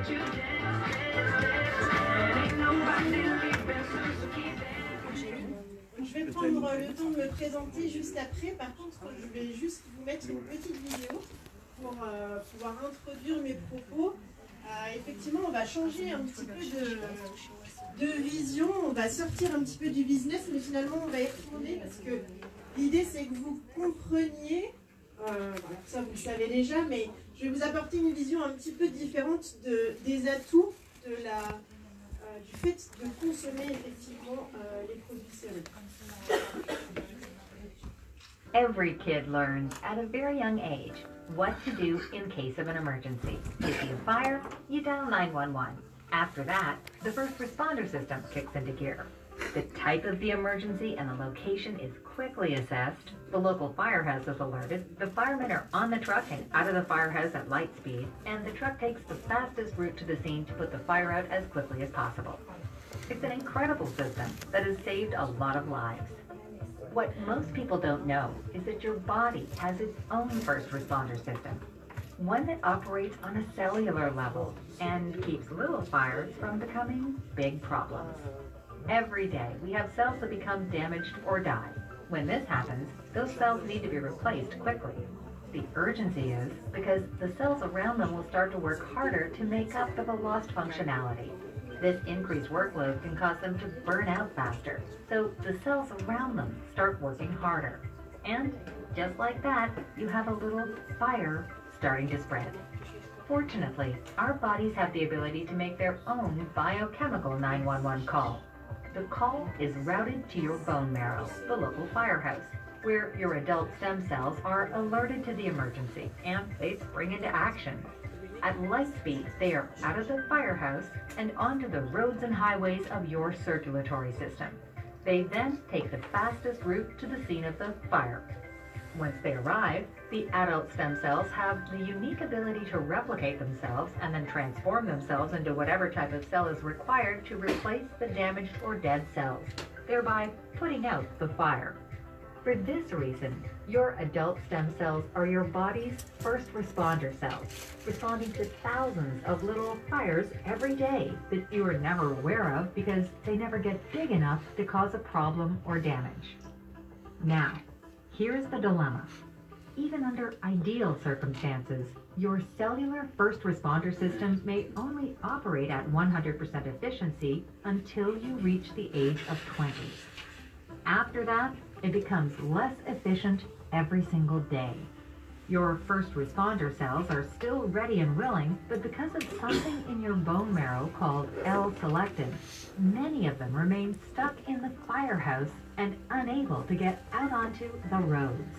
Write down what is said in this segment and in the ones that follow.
Je vais prendre le temps de me présenter juste après. Par contre, je vais juste vous mettre une petite vidéo pour pouvoir introduire mes propos. Effectivement, on va changer un petit peu de vision. On va sortir un petit peu du business, mais finalement, on va y retourner parce que l'idée, c'est que vous compreniez, ça vous le savez déjà, mais je vais vous apporter une vision un petit peu différente des atouts du fait de consommer effectivement les produits sérieux. Every kid learns at a very young age what to do in case of an emergency. You see a fire, you dial 911. After that, the first responder system kicks into gear. The type of the emergency and the location is quickly assessed. The local firehouse is alerted. The firemen are on the truck and out of the firehouse at light speed, and the truck takes the fastest route to the scene to put the fire out as quickly as possible. It's an incredible system that has saved a lot of lives. What most people don't know is that your body has its own first responder system, one that operates on a cellular level and keeps little fires from becoming big problems. Every day, we have cells that become damaged or die. When this happens, those cells need to be replaced quickly. The urgency is because the cells around them will start to work harder to make up for the lost functionality. This increased workload can cause them to burn out faster, so the cells around them start working harder. And just like that, you have a little fire starting to spread. Fortunately, our bodies have the ability to make their own biochemical 911 call. The call is routed to your bone marrow, the local firehouse, where your adult stem cells are alerted to the emergency and they spring into action. At light speed, they are out of the firehouse and onto the roads and highways of your circulatory system. They then take the fastest route to the scene of the fire. Once they arrive, the adult stem cells have the unique ability to replicate themselves and then transform themselves into whatever type of cell is required to replace the damaged or dead cells, thereby putting out the fire. For this reason, your adult stem cells are your body's first responder cells, responding to thousands of little fires every day that you are never aware of because they never get big enough to cause a problem or damage. Now, here's the dilemma. Even under ideal circumstances, your cellular first responder system may only operate at 100% efficiency until you reach the age of 20. After that, it becomes less efficient every single day. Your first responder cells are still ready and willing, but because of something in your bone marrow called L-selectin, many of them remain stuck in the firehouse and unable to get out onto the roads.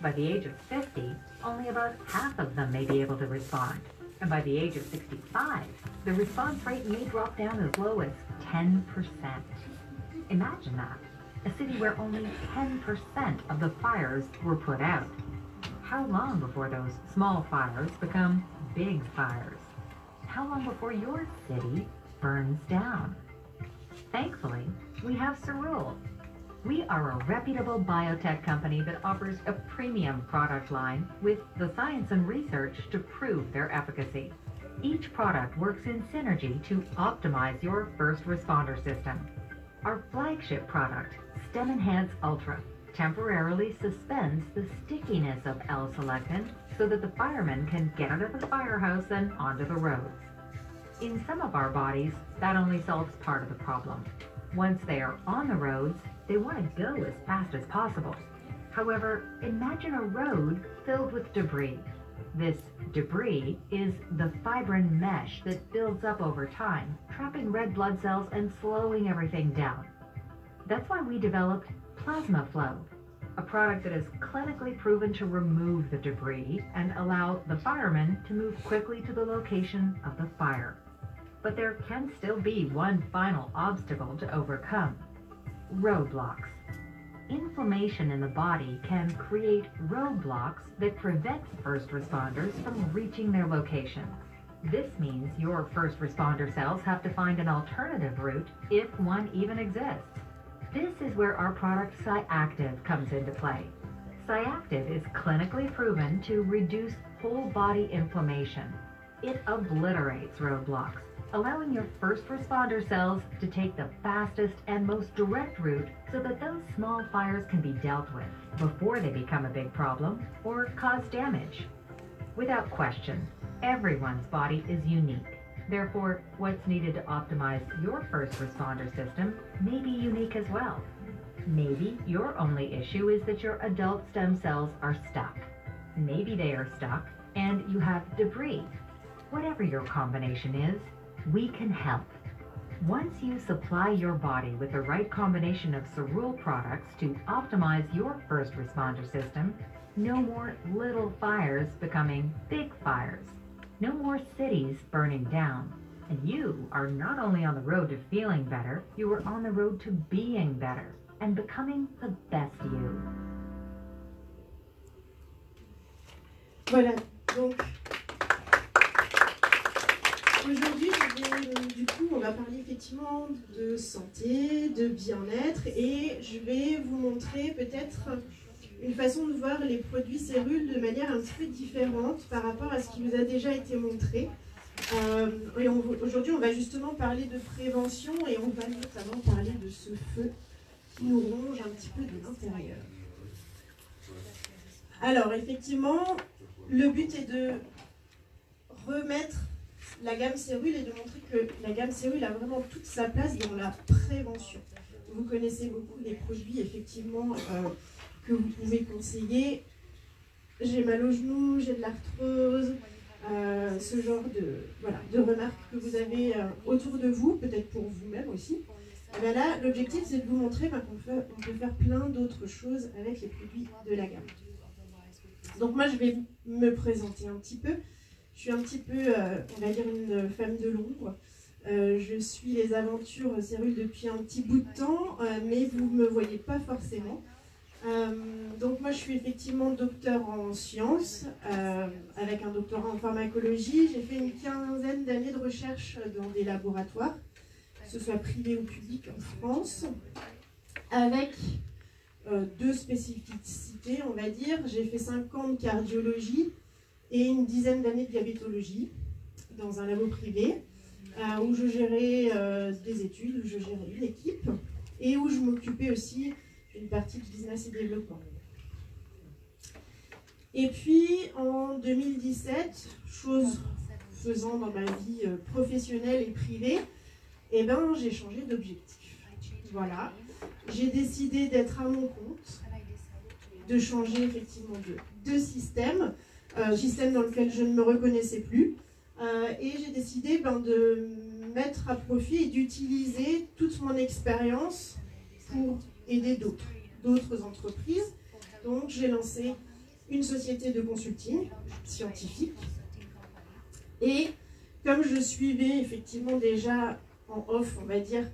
By the age of 50, only about half of them may be able to respond. And by the age of 65, the response rate may drop down as low as 10%. Imagine that. A city where only 10% of the fires were put out. How long before those small fires become big fires? How long before your city burns down? Thankfully, we have Cerule. We are a reputable biotech company that offers a premium product line with the science and research to prove their efficacy. Each product works in synergy to optimize your first responder system. Our flagship product, STEM Enhance Ultra, temporarily suspends the stickiness of L-selectin so that the firemen can get out of the firehouse and onto the roads. In some of our bodies, that only solves part of the problem. Once they are on the roads, they want to go as fast as possible. However, imagine a road filled with debris. This debris is the fibrin mesh that builds up over time, trapping red blood cells and slowing everything down. That's why we developed PlasmaFlow, a product that is clinically proven to remove the debris and allow the firemen to move quickly to the location of the fire. But there can still be one final obstacle to overcome: roadblocks. Inflammation in the body can create roadblocks that prevent first responders from reaching their location. This means your first responder cells have to find an alternative route, if one even exists. This is where our product Cyactiv comes into play. Cyactiv is clinically proven to reduce whole body inflammation. It obliterates roadblocks, allowing your first responder cells to take the fastest and most direct route so that those small fires can be dealt with before they become a big problem or cause damage. Without question, everyone's body is unique. Therefore, what's needed to optimize your first responder system may be unique as well. Maybe your only issue is that your adult stem cells are stuck. Maybe they are stuck and you have debris. Whatever your combination is, we can help. Once you supply your body with the right combination of Cerule products to optimize your first responder system, no more little fires becoming big fires. No more cities burning down. And you are not only on the road to feeling better, you are on the road to being better and becoming the best you. Voilà, donc aujourd'hui, du coup, on va parler effectivement de santé, de bien-être, et je vais vous montrer peut-être une façon de voir les produits Cerule de manière un petit peu différente par rapport à ce qui vous a déjà été montré. Et aujourd'hui, on va justement parler de prévention et on va notamment parler de ce feu qui nous ronge un petit peu de l'intérieur. Alors, effectivement, le but est de remettre la gamme Cerule et de montrer que la gamme Cerule a vraiment toute sa place dans la prévention. Vous connaissez beaucoup des produits, effectivement, que vous pouvez conseiller. J'ai mal au genou, j'ai de l'arthrose, ce genre de remarques que vous avez autour de vous, peut-être pour vous-même aussi. Et bien là, l'objectif, c'est de vous montrer qu'on peut faire plein d'autres choses avec les produits de la gamme. Donc moi, je vais me présenter un petit peu. Je suis un petit peu, on va dire, une femme de l'ombre. Je suis les aventures Cerule depuis un petit bout de temps, mais vous ne me voyez pas forcément. Donc moi, je suis effectivement docteur en sciences, avec un doctorat en pharmacologie. J'ai fait une quinzaine d'années de recherche dans des laboratoires, que ce soit privé ou public en France, avec deux spécificités, on va dire. J'ai fait 5 ans de cardiologie et une dizaine d'années de diabétologie dans un labo privé, où je gérais des études, où je gérais une équipe et où je m'occupais aussi d'une partie de business et développement. Et puis en 2017, chose faisant dans ma vie professionnelle et privée, eh ben, j'ai changé d'objectif. Voilà, j'ai décidé d'être à mon compte, de changer effectivement de système, système dans lequel je ne me reconnaissais plus, et j'ai décidé de mettre à profit et d'utiliser toute mon expérience pour aider d'autres entreprises. Donc j'ai lancé une société de consulting scientifique, et comme je suivais effectivement déjà en off, on va dire,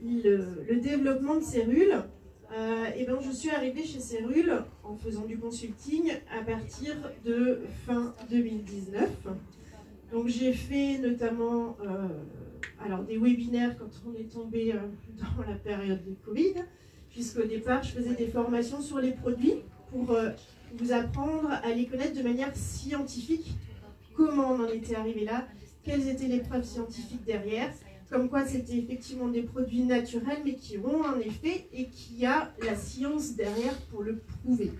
le développement de Cerule, et ben je suis arrivée chez Cerule en faisant du consulting à partir de fin 2019. Donc j'ai fait notamment alors des webinaires quand on est tombé dans la période de Covid, puisqu'au départ je faisais des formations sur les produits pour vous apprendre à les connaître de manière scientifique, comment on en était arrivé là, quelles étaient les preuves scientifiques derrière, comme quoi c'était effectivement des produits naturels mais qui ont un effet et qui a la science derrière pour le prouver.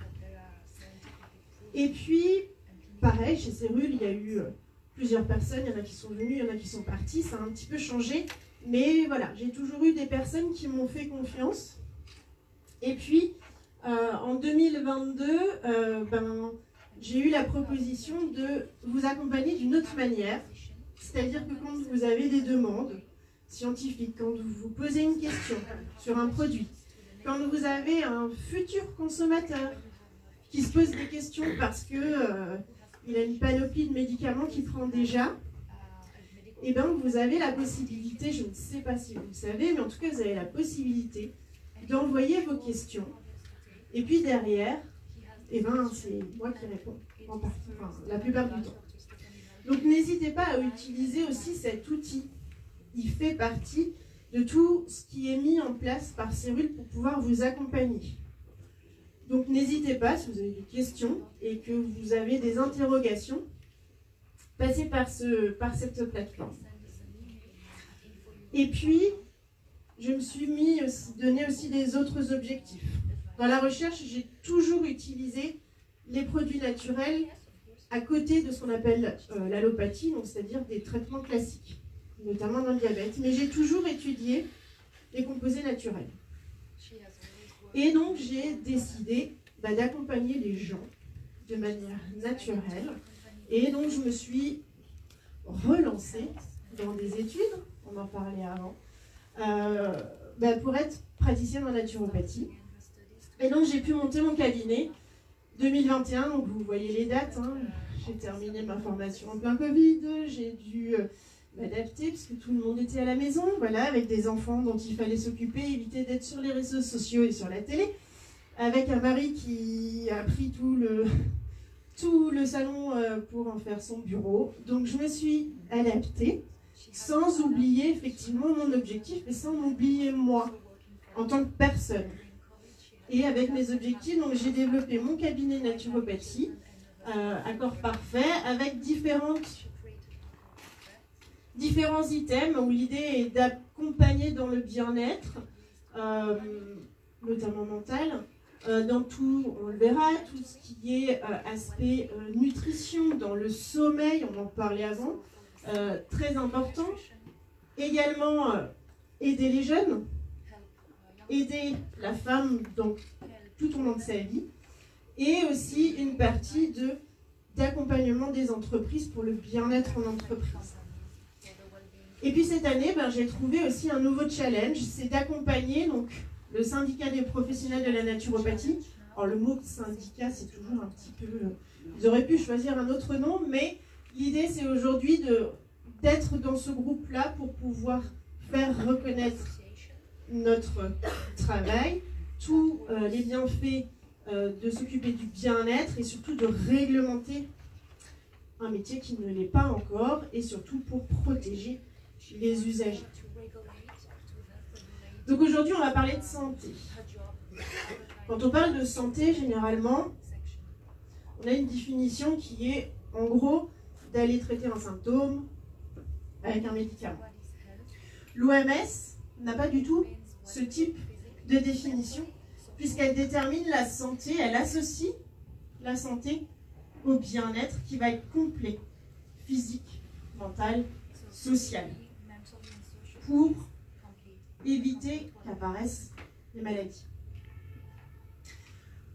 Et puis, pareil, chez Cerule, il y a eu plusieurs personnes, il y en a qui sont venues, il y en a qui sont parties, ça a un petit peu changé, mais voilà, j'ai toujours eu des personnes qui m'ont fait confiance. Et puis, en 2022, j'ai eu la proposition de vous accompagner d'une autre manière, c'est-à-dire que quand vous avez des demandes scientifiques, quand vous posez une question sur un produit, quand vous avez un futur consommateur qui se pose des questions parce que il a une panoplie de médicaments qu'il prend déjà, et ben vous avez la possibilité, je ne sais pas si vous le savez, mais en tout cas vous avez la possibilité d'envoyer vos questions, et puis derrière, et ben c'est moi qui réponds en partie, enfin, la plupart du temps. Donc n'hésitez pas à utiliser aussi cet outil. Il fait partie de tout ce qui est mis en place par Cerule pour pouvoir vous accompagner. Donc n'hésitez pas, si vous avez des questions et que vous avez des interrogations, passer par cette plateforme. Et puis, je me suis donné aussi des autres objectifs. Dans la recherche, j'ai toujours utilisé les produits naturels à côté de ce qu'on appelle l'allopathie, donc c'est-à-dire des traitements classiques, notamment dans le diabète. Mais j'ai toujours étudié les composés naturels. Et donc, j'ai décidé d'accompagner les gens de manière naturelle. Et donc, je me suis relancée dans des études, on en parlait avant, pour être praticienne en naturopathie. Et donc, j'ai pu monter mon cabinet 2021, donc vous voyez les dates, hein. J'ai terminé ma formation en plein Covid, j'ai dû m'adapter parce que tout le monde était à la maison, voilà, avec des enfants dont il fallait s'occuper, éviter d'être sur les réseaux sociaux et sur la télé, avec un mari qui a pris tout le salon pour en faire son bureau. Donc je me suis adaptée, sans oublier effectivement mon objectif, et sans m'oublier moi, en tant que personne. Et avec mes objectifs, donc j'ai développé mon cabinet naturopathie, Accord Parfait, avec différents items où l'idée est d'accompagner dans le bien-être, notamment mental, dans tout, on le verra, tout ce qui est aspect nutrition, dans le sommeil, on en parlait avant, très important. Également, aider les jeunes, aider la femme dans tout au long de sa vie, et aussi une partie d'accompagnement des entreprises pour le bien-être en entreprise. Et puis cette année, j'ai trouvé aussi un nouveau challenge, c'est d'accompagner donc le syndicat des professionnels de la naturopathie. Alors le mot syndicat, c'est toujours un petit peu... Ils auraient pu choisir un autre nom, mais l'idée c'est aujourd'hui d'être dans ce groupe-là pour pouvoir faire reconnaître notre travail, tous les bienfaits de s'occuper du bien-être et surtout de réglementer un métier qui ne l'est pas encore, et surtout pour protéger les usagers. Donc aujourd'hui, on va parler de santé. Quand on parle de santé, généralement, on a une définition qui est, en gros, d'aller traiter un symptôme avec un médicament. L'OMS n'a pas du tout ce type de définition, puisqu'elle détermine la santé, elle associe la santé au bien-être qui va être complet, physique, mental, social, pour éviter qu'apparaissent les maladies.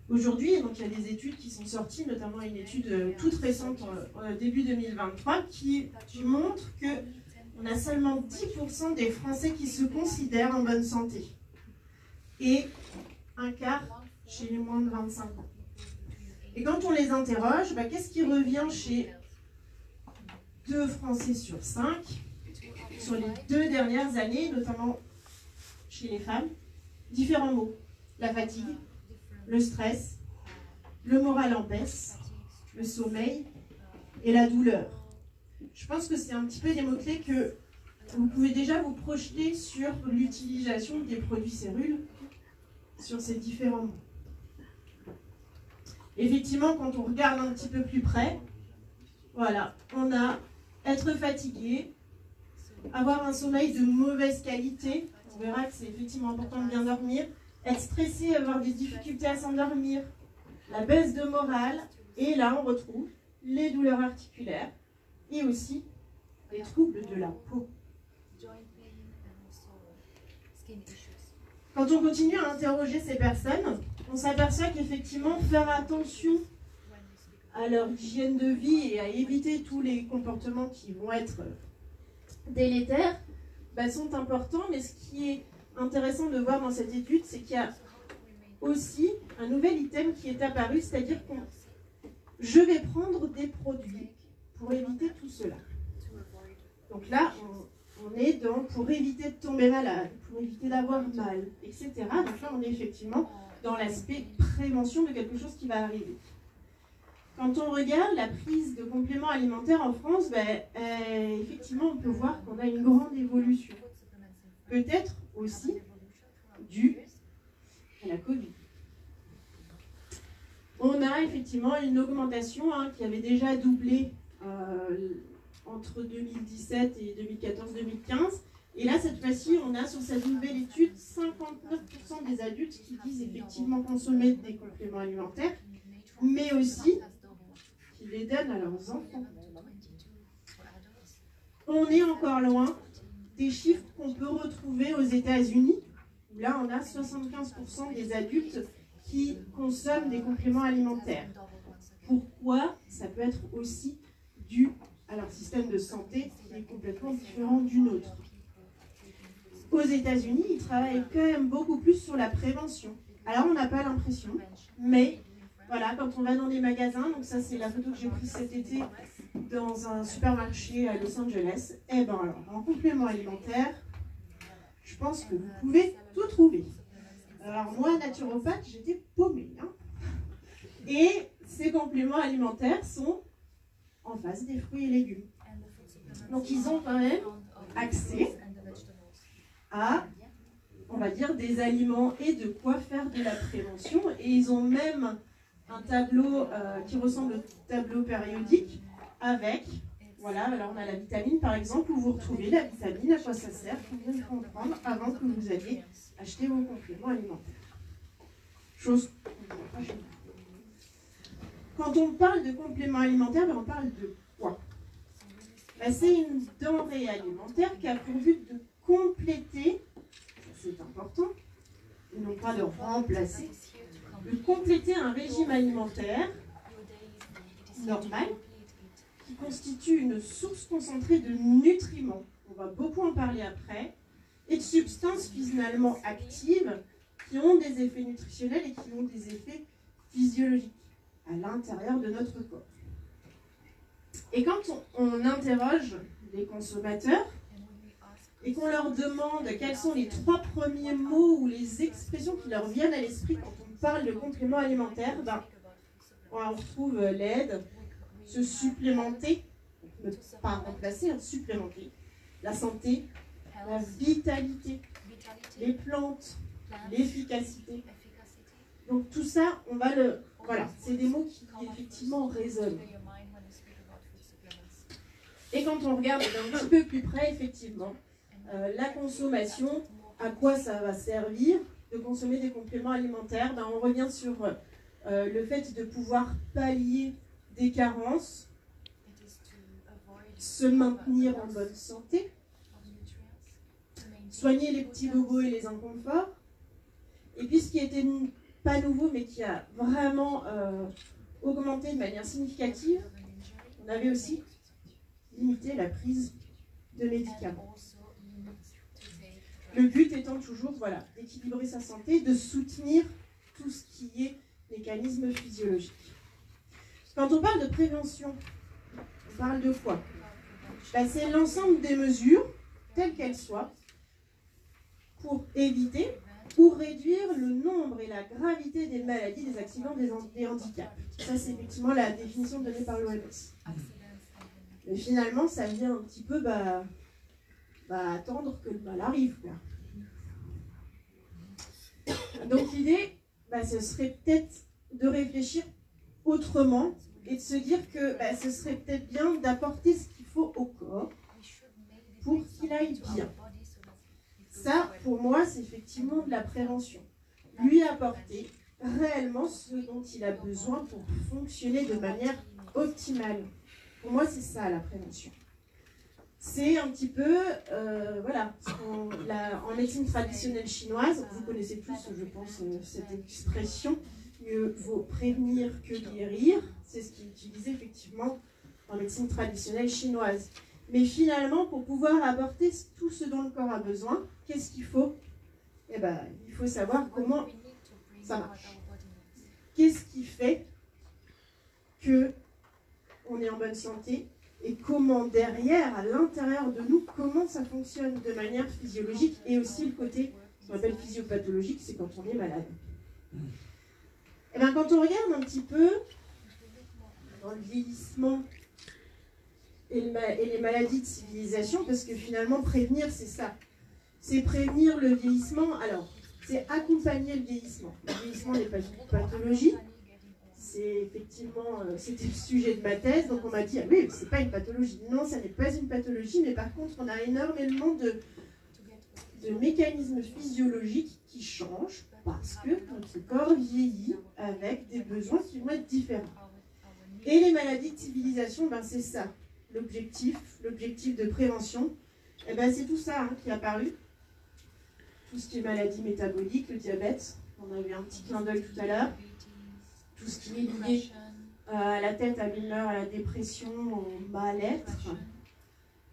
Aujourd'hui, donc, il y a des études qui sont sorties, notamment une étude toute récente en début 2023, qui montre qu'on a seulement 10% des Français qui se considèrent en bonne santé, et un quart chez les moins de 25 ans. Et quand on les interroge, qu'est-ce qui revient chez 2 Français sur 5 sur les 2 dernières années, notamment chez les femmes? Différents mots. La fatigue, le stress, le moral en baisse, le sommeil et la douleur. Je pense que c'est un petit peu des mots-clés que vous pouvez déjà vous projeter sur l'utilisation des produits cellules sur ces différents mots. Effectivement, quand on regarde un petit peu plus près, voilà, on a être fatigué, avoir un sommeil de mauvaise qualité, on verra que c'est effectivement important de bien dormir, être stressé, avoir des difficultés à s'endormir, la baisse de morale, et là on retrouve les douleurs articulaires et aussi les troubles de la peau. Quand on continue à interroger ces personnes, on s'aperçoit qu'effectivement faire attention à leur hygiène de vie et à éviter tous les comportements qui vont être délétères sont importants, mais ce qui est intéressant de voir dans cette étude, c'est qu'il y a aussi un nouvel item qui est apparu, c'est-à-dire que je vais prendre des produits pour éviter tout cela. Donc là, on est pour éviter de tomber malade, pour éviter d'avoir mal, etc. Donc là, on est effectivement dans l'aspect prévention de quelque chose qui va arriver. Quand on regarde la prise de compléments alimentaires en France, effectivement, on peut voir qu'on a une grande évolution. Peut-être aussi due à la Covid. On a effectivement une augmentation qui avait déjà doublé entre 2017 et 2014-2015. Et là, cette fois-ci, on a sur cette nouvelle étude 59% des adultes qui disent effectivement consommer des compléments alimentaires, mais aussi qui les donnent à leurs enfants. On est encore loin des chiffres qu'on peut retrouver aux États-Unis, où là, on a 75% des adultes qui consomment des compléments alimentaires. Pourquoi? Ça peut être aussi dû à leur système de santé qui est complètement différent du nôtre. Aux États-Unis, ils travaillent quand même beaucoup plus sur la prévention. Alors, on n'a pas l'impression, mais voilà, quand on va dans des magasins, donc ça c'est la photo que j'ai prise cet été dans un supermarché à Los Angeles, et ben alors, en complément alimentaire, je pense que vous pouvez tout trouver. Alors moi, naturopathe, j'étais paumée. Hein. Et ces compléments alimentaires sont en face des fruits et légumes. Donc ils ont quand même accès à, on va dire, des aliments et de quoi faire de la prévention. Et ils ont même un tableau qui ressemble au tableau périodique avec, voilà, alors on a la vitamine par exemple, où vous retrouvez la vitamine, à quoi ça sert, combien il faut en prendre avant que vous alliez acheter vos compléments alimentaires. Chose qu'on ne voit pas chez nous. Quand on parle de compléments alimentaires, on parle de quoi? C'est une denrée alimentaire qui a pour but de compléter, c'est important, et non pas de remplacer, de compléter un régime alimentaire normal qui constitue une source concentrée de nutriments, on va beaucoup en parler après, et de substances finalement actives qui ont des effets nutritionnels et qui ont des effets physiologiques à l'intérieur de notre corps. Et quand on interroge les consommateurs et qu'on leur demande quels sont les 3 premiers mots ou les expressions qui leur viennent à l'esprit quand on parle de compléments alimentaires, on retrouve l'aide, se supplémenter, ne pas remplacer, supplémenter, la santé, la vitalité, les plantes, l'efficacité. Donc tout ça, on va le... Voilà, c'est des mots qui effectivement résonnent. Et quand on regarde d'un petit peu plus près, effectivement, la consommation, à quoi ça va servir de consommer des compléments alimentaires, on revient sur le fait de pouvoir pallier des carences, se maintenir en bonne santé, soigner les petits bobos et les inconforts, et puis ce qui était pas nouveau mais qui a vraiment augmenté de manière significative, on avait aussi limité la prise de médicaments. Le but étant toujours d'équilibrer sa santé, de soutenir tout ce qui est mécanisme physiologique. Quand on parle de prévention, on parle de quoi? C'est l'ensemble des mesures, telles qu'elles soient, pour éviter ou réduire le nombre et la gravité des maladies, des accidents, des handicaps. Ça, c'est effectivement la définition donnée par l'OMS. Mais finalement, ça vient un petit peu attendre que le mal arrive, quoi. Donc l'idée, ce serait peut-être de réfléchir autrement et de se dire que ce serait peut-être bien d'apporter ce qu'il faut au corps pour qu'il aille bien. Ça, pour moi, c'est effectivement de la prévention. Lui apporter réellement ce dont il a besoin pour fonctionner de manière optimale. Pour moi, c'est ça la prévention. C'est un petit peu, en médecine traditionnelle chinoise, vous connaissez tous, je pense, cette expression, mieux vaut prévenir que guérir. C'est ce qui est utilisé effectivement en médecine traditionnelle chinoise. Mais finalement, pour pouvoir apporter tout ce dont le corps a besoin, qu'est-ce qu'il faut? Il faut savoir comment ça marche. Qu'est-ce qui fait qu'on est en bonne santé et comment derrière, à l'intérieur de nous, comment ça fonctionne de manière physiologique et aussi le côté, ce qu'on appelle physiopathologique, c'est quand on est malade. Quand on regarde un petit peu dans le vieillissement et les maladies de civilisation, parce que finalement prévenir c'est ça, c'est prévenir le vieillissement, alors c'est accompagner le vieillissement. Le vieillissement n'est pas une pathologie, c'est effectivement, c'était le sujet de ma thèse, donc on m'a dit, ah oui, c'est pas une pathologie. Non, ça n'est pas une pathologie, mais par contre, on a énormément de mécanismes physiologiques qui changent parce que notre corps vieillit avec des besoins qui vont être différents. Et les maladies de civilisation, ben c'est ça, l'objectif de prévention, et ben c'est tout ça qui est apparu. Tout ce qui est maladie métabolique, le diabète, on a eu un petit clin d'œil tout à l'heure, tout ce qui est lié à la tête, à l'humeur, à la dépression, au mal-être,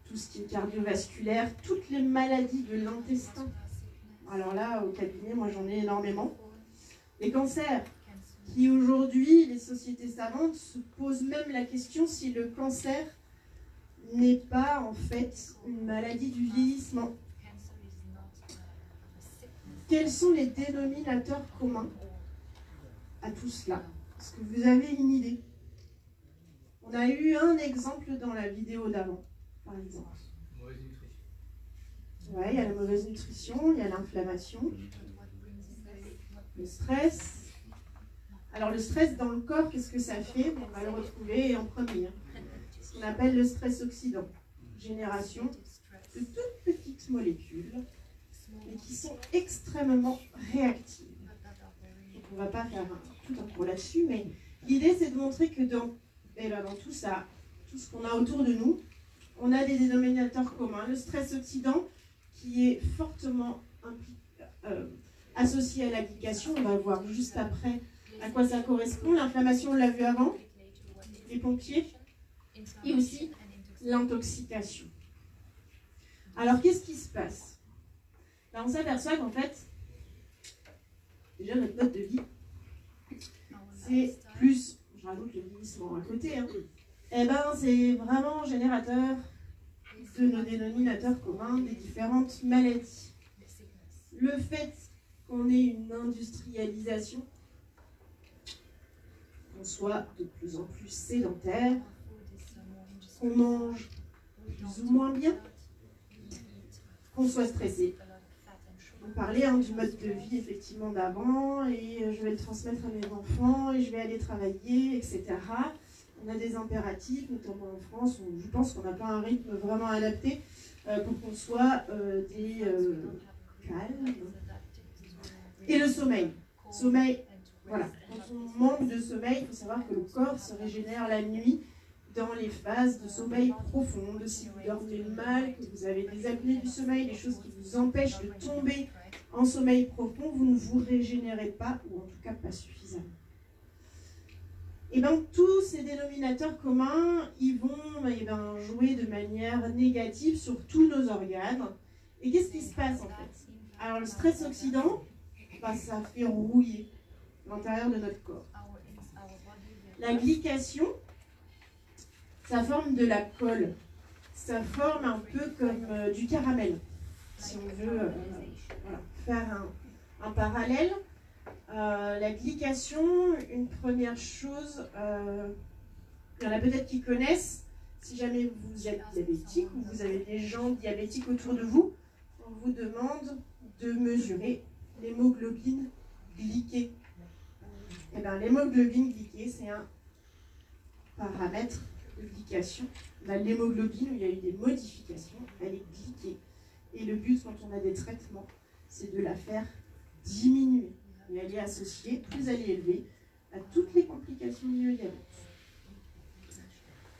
tout ce qui est cardiovasculaire, toutes les maladies de l'intestin. Alors là, au cabinet, moi j'en ai énormément. Les cancers, qui aujourd'hui, les sociétés savantes se posent même la question si le cancer n'est pas en fait une maladie du vieillissement. Quels sont les dénominateurs communs à tout cela? Est-ce que vous avez une idée? On a eu un exemple dans la vidéo d'avant, par exemple. Mauvaise nutrition. Ouais, il y a la mauvaise nutrition, il y a l'inflammation, le stress. Alors le stress dans le corps, qu'est-ce que ça fait? On va le retrouver en premier. Ce qu'on appelle le stress oxydant. Génération de toutes petites molécules, mais qui sont extrêmement réactives. Donc on ne va pas faire tout un cours là-dessus, mais l'idée c'est de montrer que dans tout ça, tout ce qu'on a autour de nous, on a des dénominateurs communs. Le stress oxydant qui est fortement associé à la glycation, on va voir juste après à quoi ça correspond. L'inflammation, on l'a vu avant, les pompiers, et aussi l'intoxication. Alors qu'est-ce qui se passe? Là, on s'aperçoit qu'en fait, déjà notre mode de vie, c'est plus, je rajoute le vieillissement à côté, et ben c'est vraiment générateur de nos dénominateurs communs des différentes maladies. Le fait qu'on ait une industrialisation, qu'on soit de plus en plus sédentaire, qu'on mange plus ou moins bien, qu'on soit stressé. On parlait du mode de vie effectivement d'avant, et je vais le transmettre à mes enfants, et je vais aller travailler, etc. On a des impératifs, notamment en France, je pense qu'on n'a pas un rythme vraiment adapté pour qu'on soit calmes. Et le sommeil. Voilà. Quand on manque de sommeil, il faut savoir que le corps se régénère la nuit dans les phases de sommeil profond. Si vous dormez mal, que vous avez des apnées du sommeil, des choses qui vous empêchent de tomber en sommeil profond, vous ne vous régénérez pas, ou en tout cas pas suffisamment. Et bien tous ces dénominateurs communs, ils vont jouer de manière négative sur tous nos organes. Et qu'est-ce qui se passe en fait? Alors le stress oxydant, ça fait rouiller l'intérieur de notre corps. La glycation, ça forme de la colle. Ça forme un peu comme du caramel. Si on veut faire un parallèle, la glycation, une première chose, il y en a peut-être qui connaissent, si jamais vous êtes diabétique ou vous avez des gens diabétiques autour de vous, on vous demande de mesurer l'hémoglobine glyquée. Et bien, l'hémoglobine glyquée, c'est un paramètre de glycation. L'hémoglobine, où il y a eu des modifications, elle est glyquée. Et le but, quand on a des traitements, c'est de la faire diminuer. Et elle est associée, plus elle est élevée, à toutes les complications liées au diabète.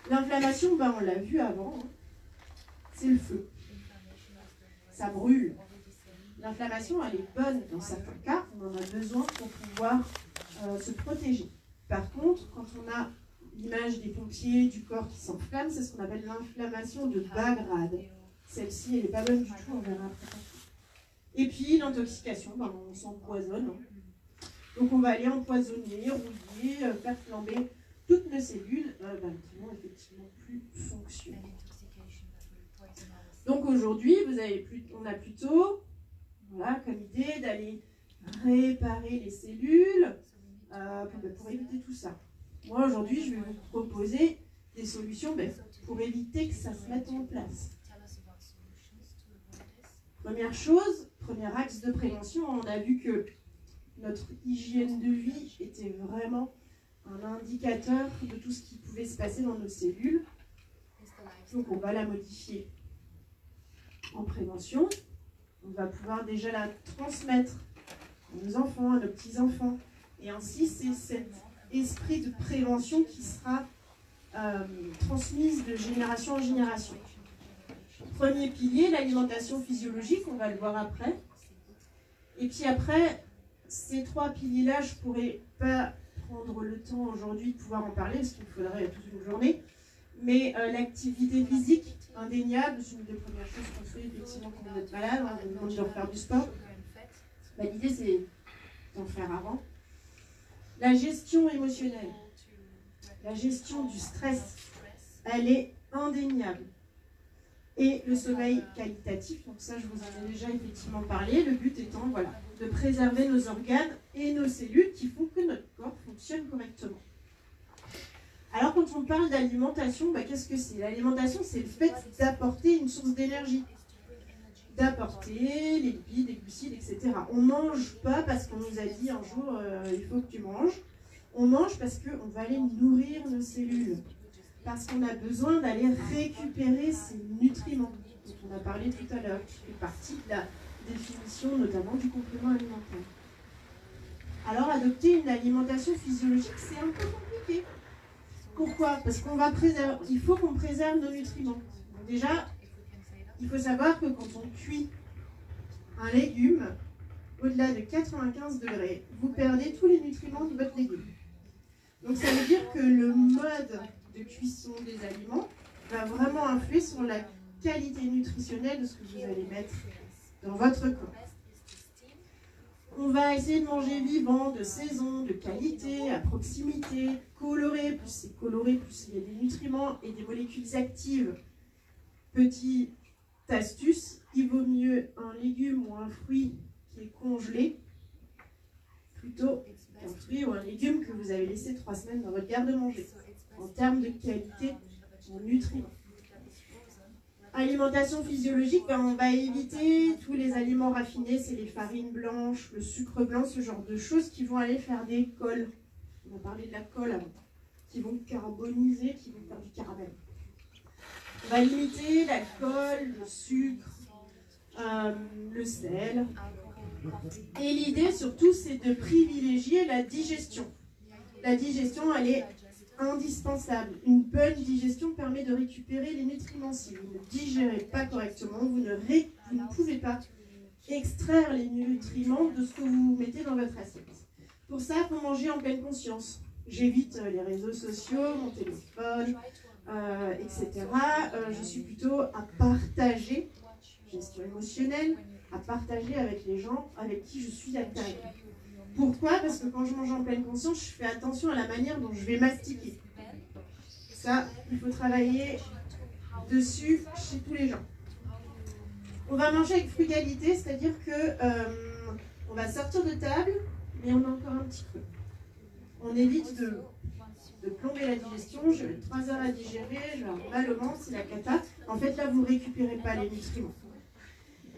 L'inflammation, on l'a vu avant, c'est le feu. Ça brûle. L'inflammation, elle est bonne dans certains cas, on en a besoin pour pouvoir se protéger. Par contre, quand on a l'image des pompiers, du corps qui s'enflamme, c'est ce qu'on appelle l'inflammation de bas grade. Celle-ci, elle n'est pas bonne du tout, on verra après. Et puis l'intoxication, on s'empoisonne. Donc on va aller empoisonner, rouiller, faire flamber toutes nos cellules qui vont effectivement plus fonctionner. Donc aujourd'hui, on a plutôt comme idée d'aller réparer les cellules pour éviter tout ça. Moi aujourd'hui, je vais vous proposer des solutions pour éviter que ça se mette en place. Première chose, premier axe de prévention, on a vu que notre hygiène de vie était vraiment un indicateur de tout ce qui pouvait se passer dans nos cellules. Donc on va la modifier en prévention. On va pouvoir déjà la transmettre à nos enfants, à nos petits-enfants. Et ainsi, c'est cet esprit de prévention qui sera transmise de génération en génération. Premier pilier, l'alimentation physiologique, on va le voir après. Et puis après, ces trois piliers-là, je ne pourrais pas prendre le temps aujourd'hui de pouvoir en parler, parce qu'il faudrait toute une journée. Mais l'activité physique, indéniable, c'est une des premières choses qu'on fait effectivement quand on est malade, on nous demande de refaire du sport. Bah, l'idée, c'est d'en faire avant. La gestion émotionnelle, la gestion du stress, elle est indéniable. Et le sommeil qualitatif, donc ça je vous en ai déjà effectivement parlé, le but étant voilà, de préserver nos organes et nos cellules qui font que notre corps fonctionne correctement. Alors quand on parle d'alimentation, bah, qu'est-ce que c'est? L'alimentation, c'est le fait d'apporter une source d'énergie, d'apporter les lipides, les glucides, etc. On ne mange pas parce qu'on nous a dit un jour il faut que tu manges, on mange parce qu'on va aller nourrir nos cellules. Parce qu'on a besoin d'aller récupérer ces nutriments dont on a parlé tout à l'heure, qui fait partie de la définition notamment du complément alimentaire. Alors adopter une alimentation physiologique, c'est un peu compliqué. Pourquoi? Parce qu'il faut qu'on préserve nos nutriments. Donc déjà, il faut savoir que quand on cuit un légume, au-delà de 95 degrés, vous perdez tous les nutriments de votre légume. Donc ça veut dire que le mode de cuisson des aliments va vraiment influer sur la qualité nutritionnelle de ce que vous allez mettre dans votre corps. On va essayer de manger vivant, de saison, de qualité, à proximité, coloré. Plus c'est coloré, plus il y a des nutriments et des molécules actives. Petite astuce, il vaut mieux un légume ou un fruit qui est congelé plutôt qu'un fruit ou un légume que vous avez laissé 3 semaines dans votre garde-manger. En termes de qualité en nutriments. Alimentation physiologique, ben on va éviter tous les aliments raffinés, c'est les farines blanches, le sucre blanc, ce genre de choses qui vont aller faire des cols. On a parlé de la colle avant, qui vont carboniser, qui vont faire du caramel. On va limiter l'alcool, le sucre, le sel. Et l'idée surtout, c'est de privilégier la digestion. La digestion, elle est indispensable. Une bonne digestion permet de récupérer les nutriments. Si vous ne digérez pas correctement, vous ne pouvez pas extraire les nutriments de ce que vous mettez dans votre assiette. Pour ça, il faut manger en pleine conscience. J'évite les réseaux sociaux, mon téléphone, etc. Je suis plutôt à partager, gestion émotionnelle, à partager avec les gens avec qui je suis à l'intérieur. Pourquoi? Parce que quand je mange en pleine conscience, je fais attention à la manière dont je vais mastiquer. Ça, il faut travailler dessus chez tous les gens. On va manger avec frugalité, c'est-à-dire que on va sortir de table, mais on a encore un petit creux. On évite de plomber la digestion. Je vais 3 heures à digérer, je vais avoir mal au ventre, c'est la cata. En fait, là, vous ne récupérez pas les nutriments.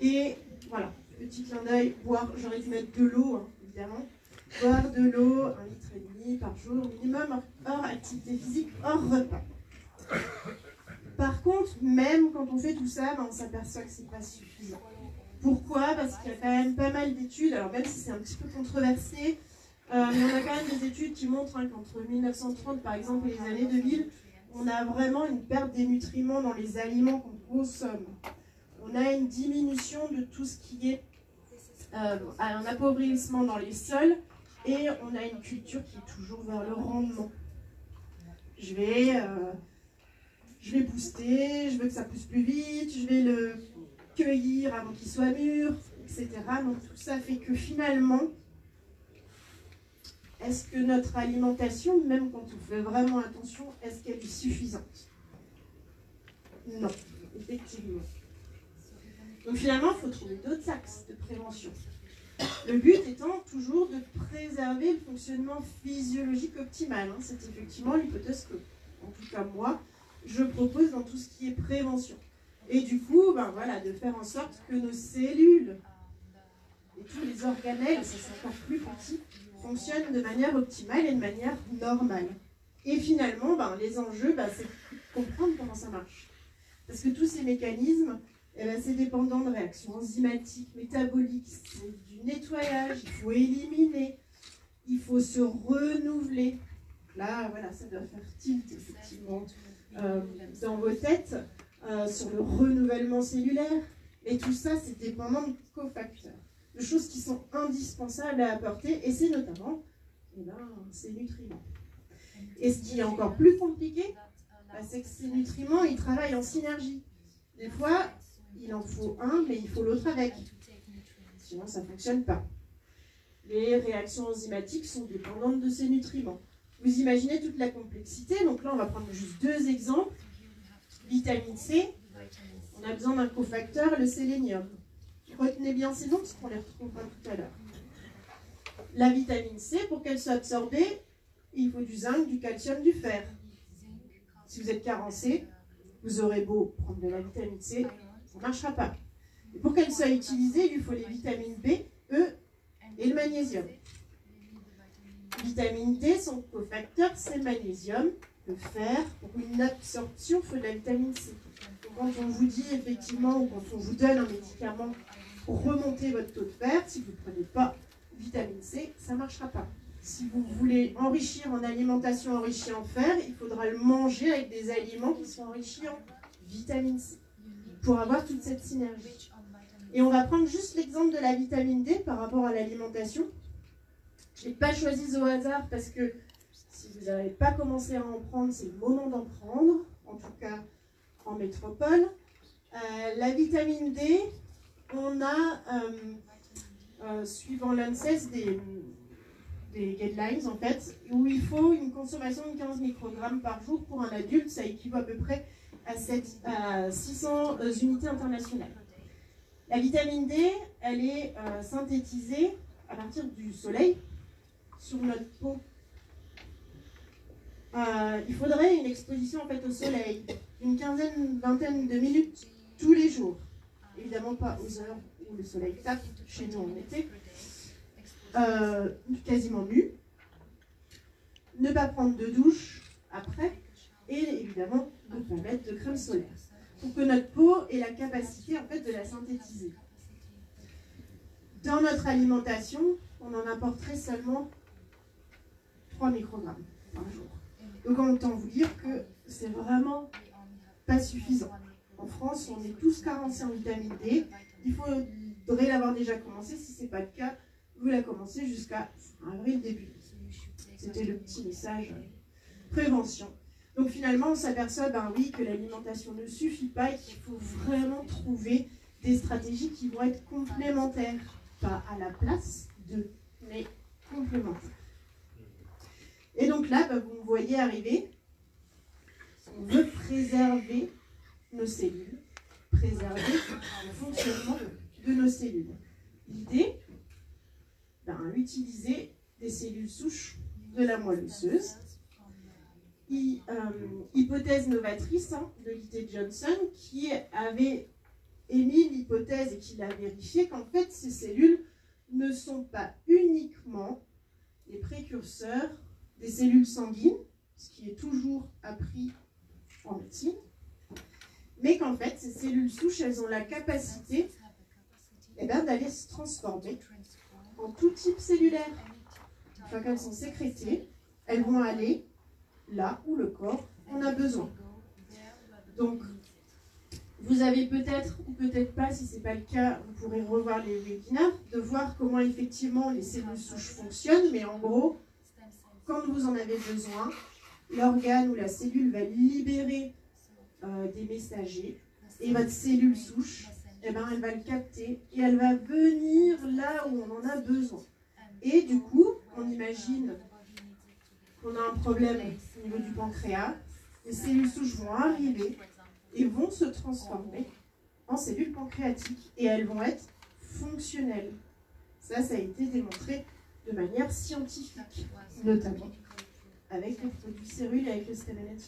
Et voilà, petit clin d'œil, boire, j'aurais dû mettre de l'eau, hein, évidemment. Boire de l'eau, 1,5 litre par jour minimum, hors activité physique, hors repas. Par contre, même quand on fait tout ça, on s'aperçoit que ce n'est pas suffisant. Pourquoi? Parce qu'il y a quand même pas mal d'études, alors même si c'est un petit peu controversé, mais on a quand même des études qui montrent qu'entre 1930 par exemple et les années 2000, on a vraiment une perte des nutriments dans les aliments qu'on consomme. On a une diminution de tout ce qui est un appauvrissement dans les sols et on a une culture qui est toujours vers le rendement. Je vais booster, je veux que ça pousse plus vite, je vais le cueillir avant qu'il soit mûr, etc. Donc tout ça fait que finalement, est-ce que notre alimentation, même quand on fait vraiment attention, est-ce qu'elle est suffisante? Non, effectivement. Donc finalement, il faut trouver d'autres axes de prévention. Le but étant toujours de préserver le fonctionnement physiologique optimal. C'est effectivement l'hypothèse que, en tout cas moi, je propose dans tout ce qui est prévention. Et du coup, voilà, de faire en sorte que nos cellules et tous les organelles, ça c'est encore plus petit, fonctionnent de manière optimale et de manière normale. Et finalement, les enjeux, c'est de comprendre comment ça marche. Parce que tous ces mécanismes, c'est dépendant de réactions enzymatiques, métaboliques, c'est du nettoyage, il faut éliminer, il faut se renouveler. Là, voilà, ça doit faire tilt, effectivement, dans vos têtes, sur le renouvellement cellulaire. Et tout ça, c'est dépendant de cofacteurs, de choses qui sont indispensables à apporter, et c'est notamment ces nutriments. Et ce qui est encore plus compliqué, c'est que ces nutriments, ils travaillent en synergie. Des fois, il en faut un, mais il faut l'autre avec. Sinon, ça ne fonctionne pas. Les réactions enzymatiques sont dépendantes de ces nutriments. Vous imaginez toute la complexité. Donc là, on va prendre juste 2 exemples. Vitamine C, on a besoin d'un cofacteur, le sélénium. Retenez bien ces noms, parce qu'on les retrouvera tout à l'heure. La vitamine C, pour qu'elle soit absorbée, il faut du zinc, du calcium, du fer. Si vous êtes carencé, vous aurez beau prendre de la vitamine C, ça ne marchera pas. Et pour qu'elle soit utilisée, il lui faut les vitamines B, E et le magnésium. Vitamine D, son cofacteur, c'est le magnésium. Le fer, pour une absorption, il faut de la vitamine C. Donc, quand on vous dit effectivement, ou quand on vous donne un médicament pour remonter votre taux de fer, si vous ne prenez pas vitamine C, ça ne marchera pas. Si vous voulez enrichir en alimentation enrichie en fer, il faudra le manger avec des aliments qui sont enrichis en vitamine C pour avoir toute cette synergie. Et on va prendre juste l'exemple de la vitamine D par rapport à l'alimentation. Je n'ai pas choisi au hasard parce que si vous n'avez pas commencé à en prendre, c'est le moment d'en prendre, en tout cas en métropole. La vitamine D, on a, suivant l'ANSES, des guidelines en fait, où il faut une consommation de 15 microgrammes par jour pour un adulte, ça équivaut à peu près à 600 unités internationales. La vitamine D, elle est synthétisée à partir du soleil sur notre peau. Il faudrait une exposition en fait au soleil, une vingtaine de minutes tous les jours. Évidemment pas aux heures où le soleil tape, chez nous en été. Quasiment nu, ne pas prendre de douche après, et évidemment ne pas mettre de crème solaire, pour que notre peau ait la capacité en fait de la synthétiser. Dans notre alimentation, on en apporterait seulement 3 microgrammes par jour. Donc autant vous dire que c'est vraiment pas suffisant. En France, on est tous carencés en vitamine D. Il faudrait l'avoir déjà commencé. Si ce n'est pas le cas, vous la commencez jusqu'à avril début. C'était le petit message prévention. Donc finalement, on s'aperçoit que l'alimentation ne suffit pas et qu'il faut vraiment trouver des stratégies qui vont être complémentaires. Pas à la place de, mais complémentaires. Et donc là, vous me voyez arriver. On veut préserver nos cellules, préserver le fonctionnement de nos cellules. L'idée, utiliser des cellules souches de la moelle osseuse. Hypothèse novatrice de L.T. Johnson, qui avait émis l'hypothèse et qui l'a vérifié qu'en fait ces cellules ne sont pas uniquement les précurseurs des cellules sanguines, ce qui est toujours appris en médecine, mais qu'en fait ces cellules souches, elles ont la capacité d'aller se transformer en tout type cellulaire. Une fois qu'elles sont sécrétées, elles vont aller là où le corps en a besoin. Donc, vous avez peut-être ou peut-être pas, si ce n'est pas le cas, vous pourrez revoir les webinaires, de voir comment effectivement les cellules souches fonctionnent, mais en gros, quand vous en avez besoin, l'organe ou la cellule va libérer des messagers, et votre cellule souche, elle va le capter, et elle va venir là où on en a besoin. Et du coup, on imagine qu'on a un problème au niveau du pancréas, les cellules souches vont arriver et vont se transformer en cellules pancréatiques. Et elles vont être fonctionnelles. Ça a été démontré de manière scientifique, notamment avec les produits cérules et avec le stéménètre.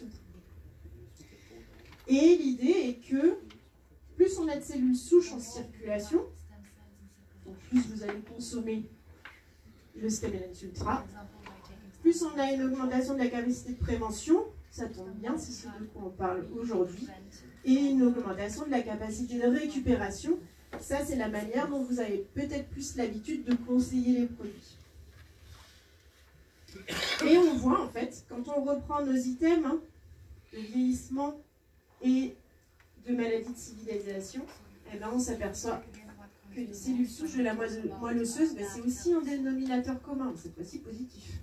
Et l'idée est que plus on a de cellules souches en circulation, donc plus vous allez consommer le Stemmenens Ultra. Plus on a une augmentation de la capacité de prévention, ça tombe bien, c'est ce de quoi on parle aujourd'hui, et une augmentation de la capacité de récupération. Ça, c'est la manière dont vous avez peut-être plus l'habitude de conseiller les produits. Et on voit, en fait, quand on reprend nos items de vieillissement et de maladies de civilisation, eh ben, on s'aperçoit que les cellules souches de la moelle osseuse, ben, c'est aussi un dénominateur commun, cette fois-ci positif.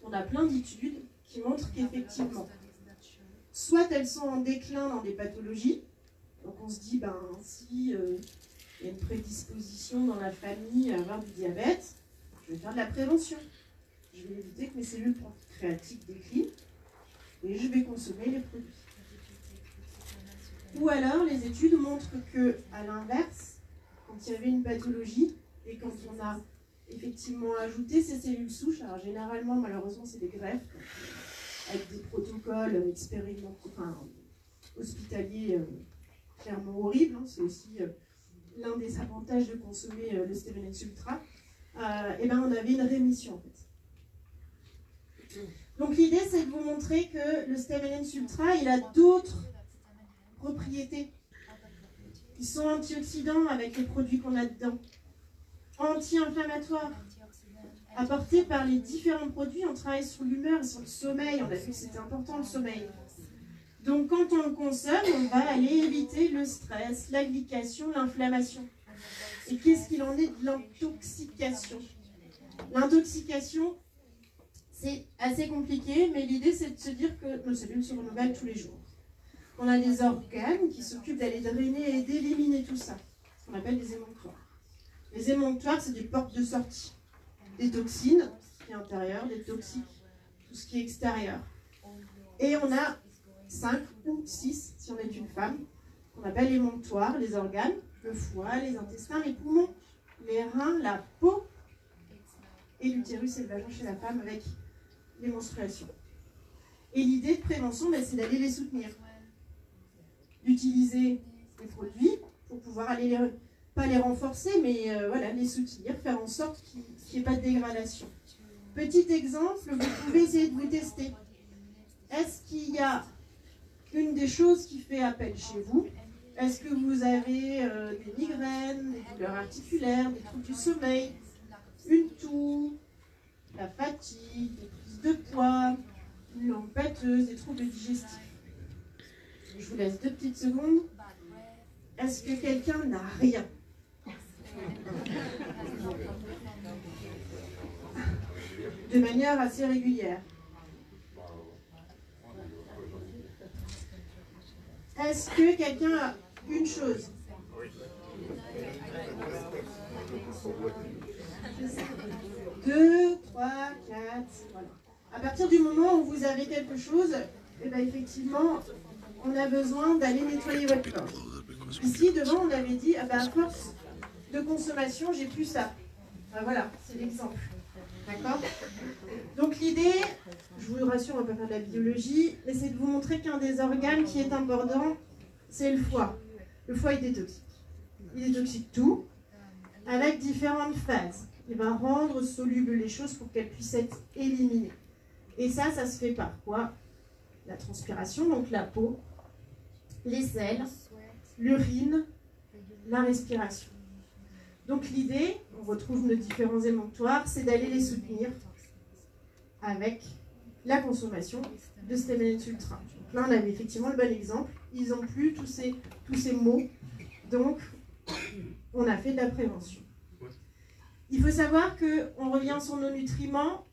On a plein d'études qui montrent qu'effectivement, soit elles sont en déclin dans des pathologies, donc on se dit, ben, si il y a une prédisposition dans la famille à avoir du diabète, je vais faire de la prévention. Je vais éviter que mes cellules pancréatiques déclinent et je vais consommer les produits. Ou alors, les études montrent que, à l'inverse, quand il y avait une pathologie et quand on a effectivement ajouté ces cellules souches, alors généralement, malheureusement, c'est des greffes avec des protocoles expérimentaux, enfin, hospitaliers clairement horribles. C'est aussi l'un des avantages de consommer le Stemmenens Ultra. Et ben, on avait une rémission en fait. Donc l'idée, c'est de vous montrer que le Stemmenens Ultra, il a d'autres propriétés. Ils sont antioxydants avec les produits qu'on a dedans, anti-inflammatoires, apportés par les différents produits. On travaille sur l'humeur et sur le sommeil. On a vu que c'était important le sommeil. Donc quand on le consomme, on va aller éviter le stress, la glycation, l'inflammation. Et qu'est-ce qu'il en est de l'intoxication? L'intoxication, c'est assez compliqué, mais l'idée c'est de se dire que nos cellules se renouvellent tous les jours. On a des organes qui s'occupent d'aller drainer et d'éliminer tout ça, ce qu'on appelle des émonctoires. Les émonctoires, c'est des portes de sortie. Des toxines, qui est intérieur, des toxiques, tout ce qui est extérieur. Et on a 5 ou 6, si on est une femme, qu'on appelle émonctoires, les organes, le foie, les intestins, les poumons, les reins, la peau, et l'utérus et le vagin chez la femme avec les menstruations. Et l'idée de prévention, ben, c'est d'aller les soutenir. D'utiliser les produits pour pouvoir aller pas les renforcer, mais voilà, les soutenir, faire en sorte qu'il n'y ait pas de dégradation. Petit exemple, vous pouvez essayer de vous tester. Est-ce qu'il y a une des choses qui fait appel chez vous? Est-ce que vous avez des migraines, des douleurs articulaires, des troubles du sommeil, une toux, la fatigue, des prises de poids, une langue pâteuse, des troubles digestifs? Je vous laisse 2 petites secondes. Est-ce que quelqu'un n'a rien? De manière assez régulière. Est-ce que quelqu'un a une chose? 2, 3, 4, voilà. À partir du moment où vous avez quelque chose, eh ben effectivement, on a besoin d'aller nettoyer votre corps. Ici, devant, on avait dit, ah ben à force de consommation, j'ai plus ça. Ben voilà, c'est l'exemple. D'accord? Donc l'idée, je vous rassure, on ne va pas faire de la biologie, mais c'est de vous montrer qu'un des organes qui est important, c'est le foie. Le foie, il détoxique. Il détoxique tout, avec différentes phases. Il va rendre solubles les choses pour qu'elles puissent être éliminées. Et ça se fait par quoi? La transpiration, donc la peau, les selles, l'urine, la respiration. Donc l'idée, on retrouve nos différents émonctoires, c'est d'aller les soutenir avec la consommation de Stemmenens Ultra. Donc là, on avait effectivement le bon exemple. Ils n'ont plus tous ces mots. Donc, on a fait de la prévention. Il faut savoir qu'on revient sur nos nutriments.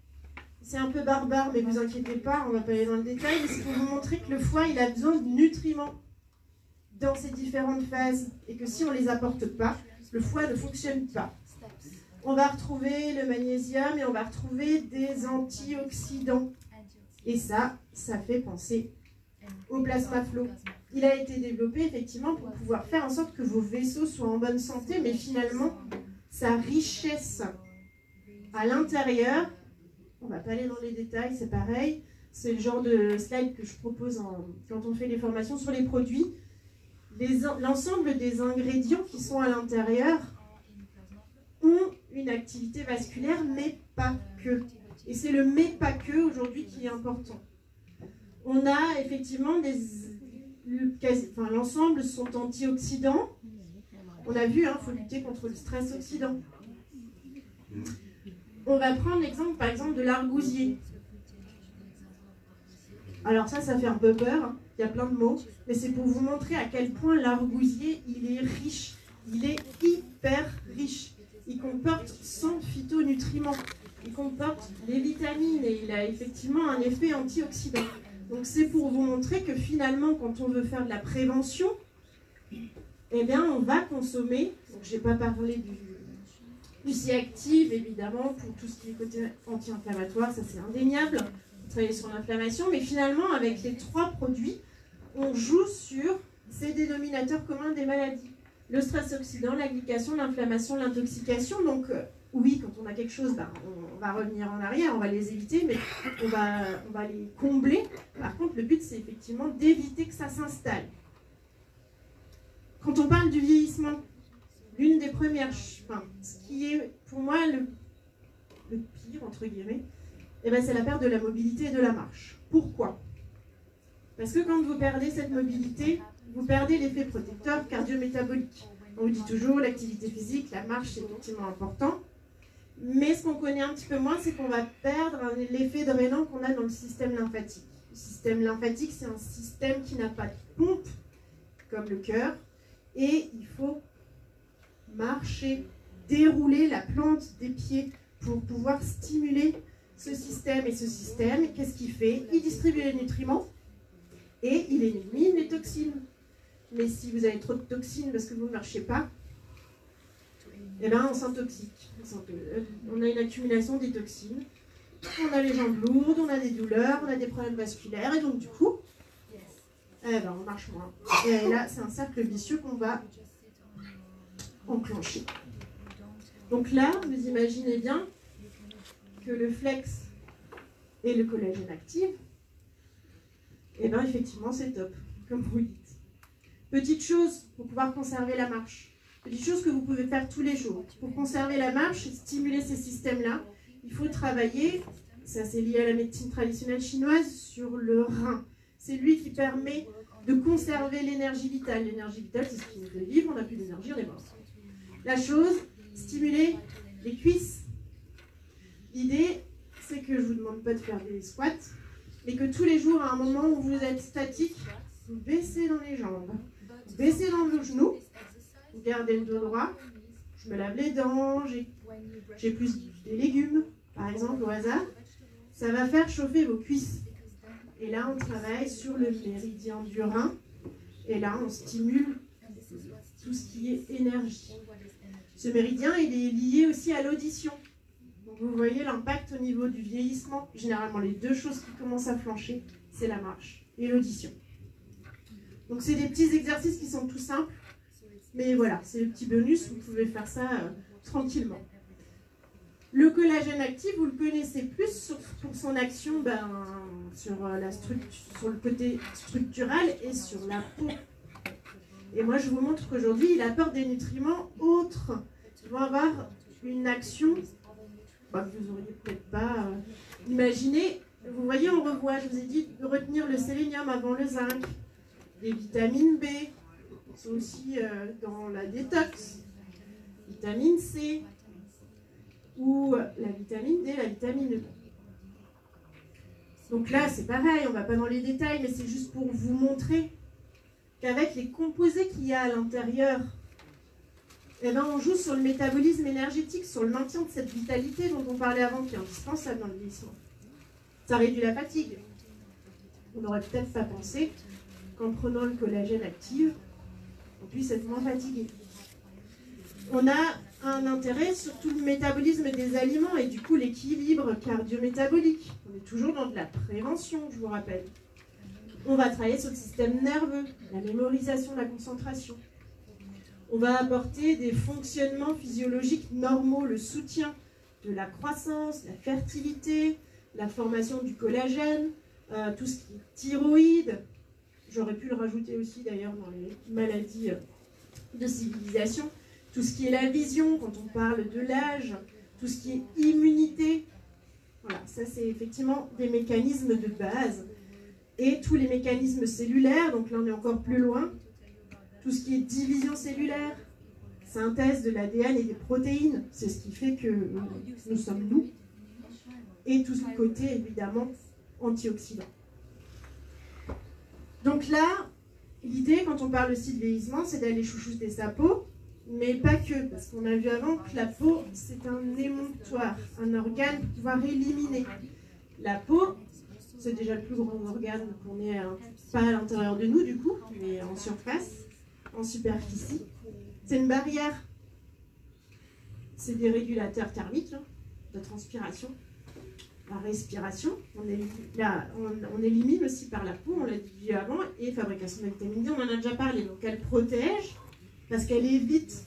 C'est un peu barbare, mais ne vous inquiétez pas, on ne va pas aller dans le détail. Mais c'est pour vous montrer que le foie, il a besoin de nutriments dans ces différentes phases. Et que si on ne les apporte pas, le foie ne fonctionne pas. On va retrouver le magnésium et on va retrouver des antioxydants. Et ça fait penser au plasma flow. Il a été développé effectivement pour pouvoir faire en sorte que vos vaisseaux soient en bonne santé, mais finalement, sa richesse à l'intérieur, on ne va pas aller dans les détails, c'est pareil, c'est le genre de slide que je propose quand on fait les formations sur les produits. L'ensemble des ingrédients qui sont à l'intérieur ont une activité vasculaire, mais pas que. Et c'est le mais pas que aujourd'hui qui est important. On a effectivement l'ensemble sont antioxydants. On a vu, faut lutter contre le stress oxydant. On va prendre l'exemple, par exemple, de l'argousier. Alors ça fait un peu peur, il y a plein de mots, mais c'est pour vous montrer à quel point l'argousier, il est riche, il est hyper riche. Il comporte 100 phytonutriments, il comporte des vitamines et il a effectivement un effet antioxydant. Donc c'est pour vous montrer que finalement, quand on veut faire de la prévention, eh bien on va consommer, donc je n'ai pas parlé du C-active évidemment, pour tout ce qui est côté anti-inflammatoire, ça c'est indéniable. Travailler sur l'inflammation, mais finalement avec les 3 produits, on joue sur ces dénominateurs communs des maladies. Le stress oxydant, la glycation, l'inflammation, l'intoxication. Donc oui, quand on a quelque chose, on va revenir en arrière, on va les éviter, mais on va les combler. Par contre, le but c'est effectivement d'éviter que ça s'installe. Quand on parle du vieillissement, l'une des premières, ce qui est pour moi le pire, entre guillemets, c'est la perte de la mobilité et de la marche. Pourquoi? Parce que quand vous perdez cette mobilité, vous perdez l'effet protecteur cardio-métabolique. On vous dit toujours l'activité physique, la marche, c'est effectivement important. Mais ce qu'on connaît un petit peu moins, c'est qu'on va perdre l'effet drainant qu'on a dans le système lymphatique. Le système lymphatique, c'est un système qui n'a pas de pompe, comme le cœur, et il faut marcher, dérouler la plante des pieds pour pouvoir stimuler ce système. Et ce système, qu'est-ce qu'il fait? Il distribue les nutriments et il élimine les toxines. Mais si vous avez trop de toxines parce que vous ne marchez pas, on s'intoxique. On a une accumulation des toxines. On a les jambes lourdes, on a des douleurs, on a des problèmes vasculaires. Et donc du coup, on marche moins. Et là, c'est un cercle vicieux qu'on va enclencher. Donc là, vous imaginez bien que le flex et le collagène actif, effectivement, c'est top, comme vous dites. Petite chose pour pouvoir conserver la marche. Petite chose que vous pouvez faire tous les jours. Pour conserver la marche et stimuler ces systèmes-là, il faut travailler, ça c'est lié à la médecine traditionnelle chinoise, sur le rein. C'est lui qui permet de conserver l'énergie vitale. L'énergie vitale, c'est ce qui nous fait vivre, on n'a plus d'énergie, on est mort. La chose, stimuler les cuisses. L'idée, c'est que je ne vous demande pas de faire des squats, mais que tous les jours, à un moment où vous êtes statique, vous baissez dans les jambes, vous baissez dans vos genoux, vous gardez le dos droit, je me lave les dents, j'ai plus des légumes, par exemple, au hasard. Ça va faire chauffer vos cuisses. Et là, on travaille sur le méridien du rein, et là, on stimule tout ce qui est énergie. Ce méridien, il est lié aussi à l'audition. Donc vous voyez l'impact au niveau du vieillissement. Généralement, les 2 choses qui commencent à flancher, c'est la marche et l'audition. Donc c'est des petits exercices qui sont tout simples, mais voilà, c'est le petit bonus, vous pouvez faire ça tranquillement. Le collagène actif, vous le connaissez plus pour son action sur le côté structural et sur la peau. Et moi, je vous montre qu'aujourd'hui, il apporte des nutriments autres qui vont avoir une action que vous n'auriez peut-être pas imaginé. Vous voyez, on revoit, je vous ai dit de retenir le sélénium avant le zinc, les vitamines B, sont aussi dans la détox, vitamine C, ou la vitamine D, la vitamine E. Donc là, c'est pareil, on ne va pas dans les détails, mais c'est juste pour vous montrer qu'avec les composés qu'il y a à l'intérieur, on joue sur le métabolisme énergétique, sur le maintien de cette vitalité dont on parlait avant, qui est indispensable dans le vieillissement. Ça réduit la fatigue. On n'aurait peut-être pas pensé qu'en prenant le collagène actif, on puisse être moins fatigué. On a un intérêt sur tout le métabolisme des aliments et du coup l'équilibre cardio-métabolique. On est toujours dans de la prévention, je vous rappelle. On va travailler sur le système nerveux, la mémorisation, la concentration. On va apporter des fonctionnements physiologiques normaux, le soutien de la croissance, la fertilité, la formation du collagène, tout ce qui est thyroïde. J'aurais pu le rajouter aussi d'ailleurs dans les maladies de civilisation. tout ce qui est la vision, quand on parle de l'âge, tout ce qui est immunité. Voilà, ça c'est effectivement des mécanismes de base. Et tous les mécanismes cellulaires, donc là on est encore plus loin, tout ce qui est division cellulaire, synthèse de l'ADN et des protéines, c'est ce qui fait que nous sommes nous. Et tout ce côté évidemment antioxydant. Donc là, l'idée quand on parle aussi de vieillissement, c'est d'aller chouchouter sa peau, mais pas que, parce qu'on a vu avant que la peau, c'est un émonctoire, un organe pour pouvoir éliminer. La peau, c'est déjà le plus grand organe qu'on ait, pas à l'intérieur de nous du coup, mais en surface, en superficie. C'est une barrière. C'est des régulateurs thermiques, hein, de transpiration, la respiration. On élimine aussi par la peau, on l'a dit avant, et fabrication de vitamine D, on en a déjà parlé. Donc elle protège, parce qu'elle évite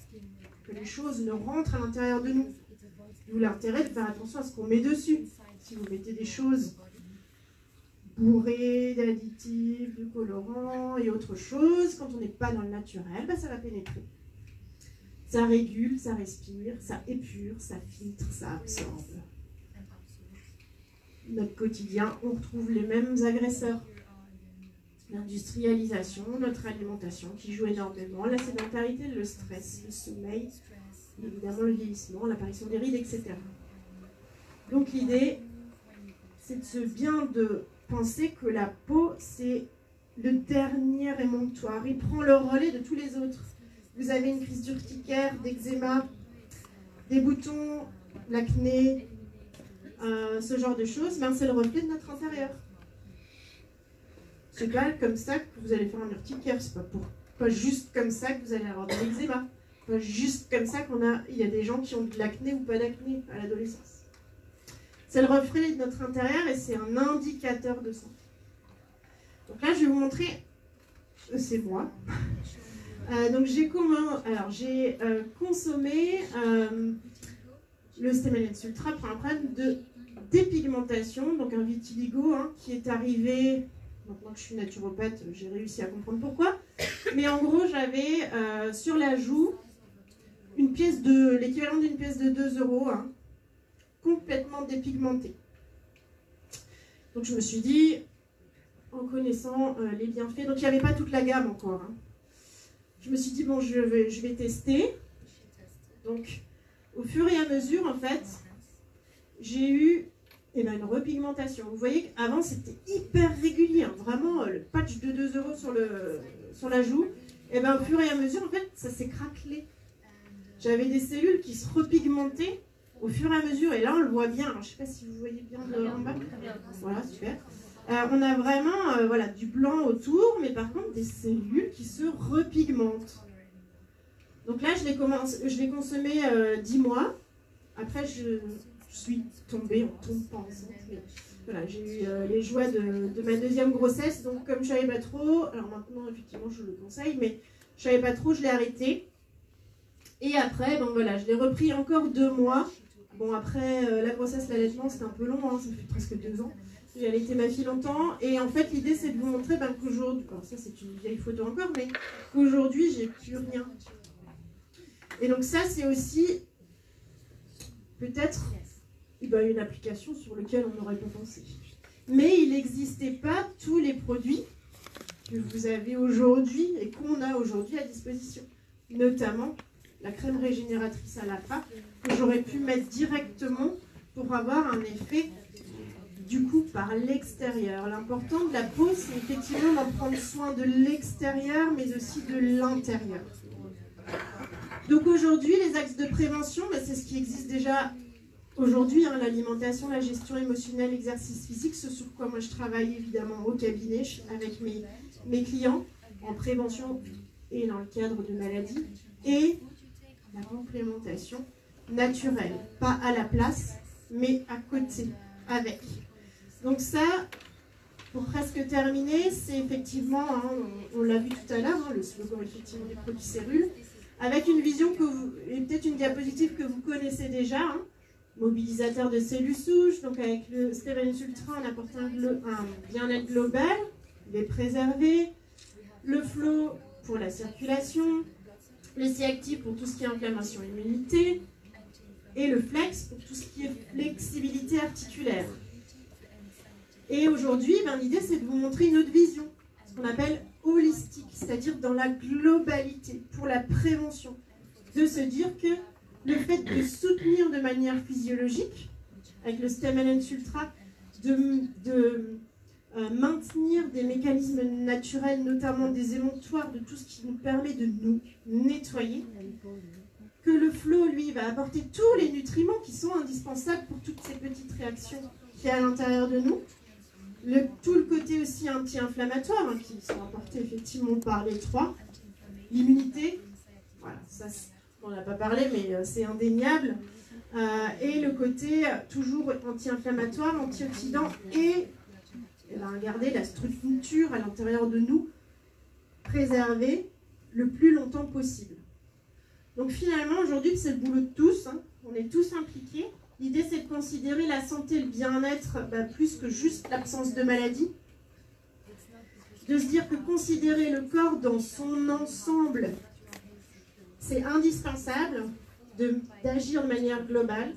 que les choses ne rentrent à l'intérieur de nous. D'où l'intérêt de faire attention à ce qu'on met dessus. Si vous mettez des choses bourrées d'additifs, de colorants et autre chose, quand on n'est pas dans le naturel, ça va pénétrer. Ça régule, ça respire, ça épure, ça filtre, ça absorbe. Notre quotidien, on retrouve les mêmes agresseurs. L'industrialisation, notre alimentation qui joue énormément, la sédentarité, le stress, le sommeil, évidemment le vieillissement, l'apparition des rides, etc. Donc l'idée, c'est bien de penser que la peau, c'est le dernier émonctoire. Il prend le relais de tous les autres. Vous avez une crise d'urticaire, d'eczéma, des boutons, l'acné, ce genre de choses, c'est le reflet de notre intérieur. C'est pas comme ça que vous allez faire un urticaire, c'est pas juste comme ça que vous allez avoir de l'eczéma. Pas juste comme ça il y a des gens qui ont de l'acné ou pas d'acné à l'adolescence. C'est le reflet de notre intérieur et c'est un indicateur de santé. Donc là, je vais vous montrer, c'est moi. Donc j'ai consommé le Stemalex Ultra pour un problème de dépigmentation, donc un vitiligo qui est arrivé. Maintenant que je suis naturopathe, j'ai réussi à comprendre pourquoi. Mais en gros, j'avais sur la joue l'équivalent d'une pièce de 2 €, complètement dépigmentée. Donc je me suis dit, en connaissant les bienfaits, donc il n'y avait pas toute la gamme encore. Je me suis dit, bon, je vais tester. Donc, au fur et à mesure, en fait, j'ai eu une repigmentation. Vous voyez qu'avant, c'était hyper régulier. Vraiment, le patch de 2 € sur la joue. Et au fur et à mesure, en fait, ça s'est craquelé. J'avais des cellules qui se repigmentaient au fur et à mesure. Et là, on le voit bien. Alors, je ne sais pas si vous voyez bien en bas. Voilà, super. On a vraiment du blanc autour, mais par contre, des cellules qui se repigmentent. Donc là, je l'ai consommé 10 mois. Après, je suis tombée, on tombe pas enceinte, mais voilà, j'ai eu les joies de ma deuxième grossesse, donc comme je savais pas trop, alors maintenant effectivement je le conseille, mais je savais pas trop, je l'ai arrêté. Et après, je l'ai repris encore 2 mois. Bon, après la grossesse, l'allaitement, c'était un peu long, ça fait presque 2 ans. J'ai allaité ma fille longtemps, et en fait l'idée c'est de vous montrer qu'aujourd'hui, ça c'est une vieille photo encore, mais qu'aujourd'hui j'ai plus rien. Et donc ça c'est aussi peut-être une application sur laquelle on n'aurait pas pensé. Mais il n'existait pas tous les produits que vous avez aujourd'hui et qu'on a aujourd'hui à disposition. Notamment la crème régénératrice à la FA que j'aurais pu mettre directement pour avoir un effet du coup par l'extérieur. L'important de la peau, c'est effectivement d'en prendre soin de l'extérieur mais aussi de l'intérieur. Donc aujourd'hui, les axes de prévention, c'est ce qui existe déjà aujourd'hui, l'alimentation, la gestion émotionnelle, l'exercice physique, ce sur quoi moi je travaille évidemment au cabinet avec mes clients en prévention et dans le cadre de maladies, et la complémentation naturelle, pas à la place, mais à côté, avec. Donc ça, pour presque terminer, c'est effectivement, on l'a vu tout à l'heure, le slogan effectivement des produits cellules, avec une vision et peut-être une diapositive que vous connaissez déjà, mobilisateur de cellules souches, donc avec le Stemalex Ultra, on apporte un bien-être global, les préserver, le flow pour la circulation, Le C-active pour tout ce qui est inflammation et immunité. Et le flex pour tout ce qui est flexibilité articulaire. Et aujourd'hui, l'idée, c'est de vous montrer une autre vision, ce qu'on appelle holistique, c'est-à-dire dans la globalité, pour la prévention. De se dire que le fait de soutenir de manière physiologique, avec le Stem Balance Ultra, de maintenir des mécanismes naturels, notamment des émonctoires, de tout ce qui nous permet de nous nettoyer, que le flow, lui, va apporter tous les nutriments qui sont indispensables pour toutes ces petites réactions qu'il y a à l'intérieur de nous. Tout le côté aussi anti-inflammatoire, hein, qui sont apportés effectivement par les trois. L'immunité, voilà, ça on n'a pas parlé, mais c'est indéniable. Et le côté toujours anti-inflammatoire, antioxydant et regardez la structure à l'intérieur de nous préservée le plus longtemps possible. Donc finalement, aujourd'hui, c'est le boulot de tous, hein, on est tous impliqués. L'idée, c'est de considérer la santé et le bien-être plus que juste l'absence de maladie. De se dire que considérer le corps dans son ensemble, c'est indispensable d'agir de manière globale.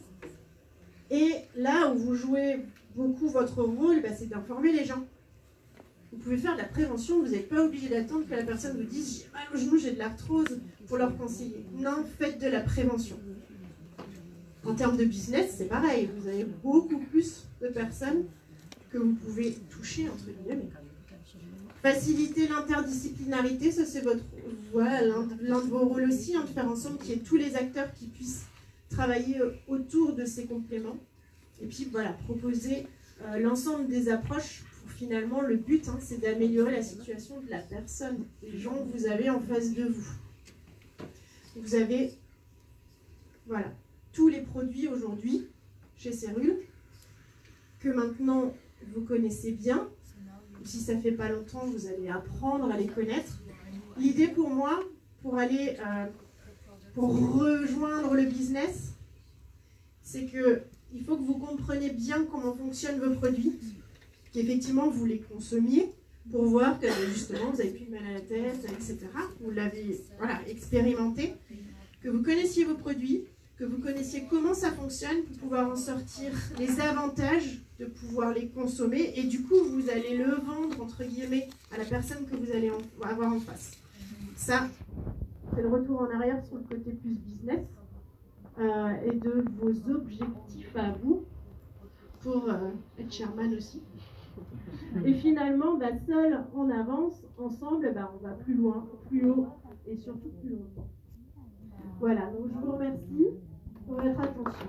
Et là où vous jouez beaucoup votre rôle, c'est d'informer les gens. Vous pouvez faire de la prévention, vous n'êtes pas obligé d'attendre que la personne vous dise « j'ai mal au genou, j'ai de l'arthrose » pour leur conseiller. Non, faites de la prévention. En termes de business, c'est pareil. Vous avez beaucoup plus de personnes que vous pouvez toucher, entre guillemets. Faciliter l'interdisciplinarité, ça c'est l'un de vos rôles aussi, hein, de faire en sorte qu'il y ait tous les acteurs qui puissent travailler autour de ces compléments. Et puis voilà, proposer l'ensemble des approches pour finalement, le but, hein, c'est d'améliorer la situation de la personne, des gens que vous avez en face de vous. Vous avez, voilà, tous les produits aujourd'hui chez Cérule que maintenant vous connaissez bien. Si ça fait pas longtemps, vous allez apprendre à les connaître. L'idée pour moi, pour aller, pour rejoindre le business, c'est que il faut que vous compreniez bien comment fonctionnent vos produits, qu'effectivement vous les consommiez pour voir que justement vous n'avez plus de mal à la tête, etc. Vous l'avez expérimenté, que vous connaissiez vos produits, que vous connaissiez comment ça fonctionne pour pouvoir en sortir les avantages de pouvoir les consommer et du coup vous allez le vendre entre guillemets à la personne que vous allez avoir en face. Ça, c'est le retour en arrière sur le côté plus business et de vos objectifs à vous pour être chairman aussi. Et finalement, seul on avance, ensemble on va plus loin, plus haut et surtout plus longtemps. Voilà, donc je vous remercie pour votre attention.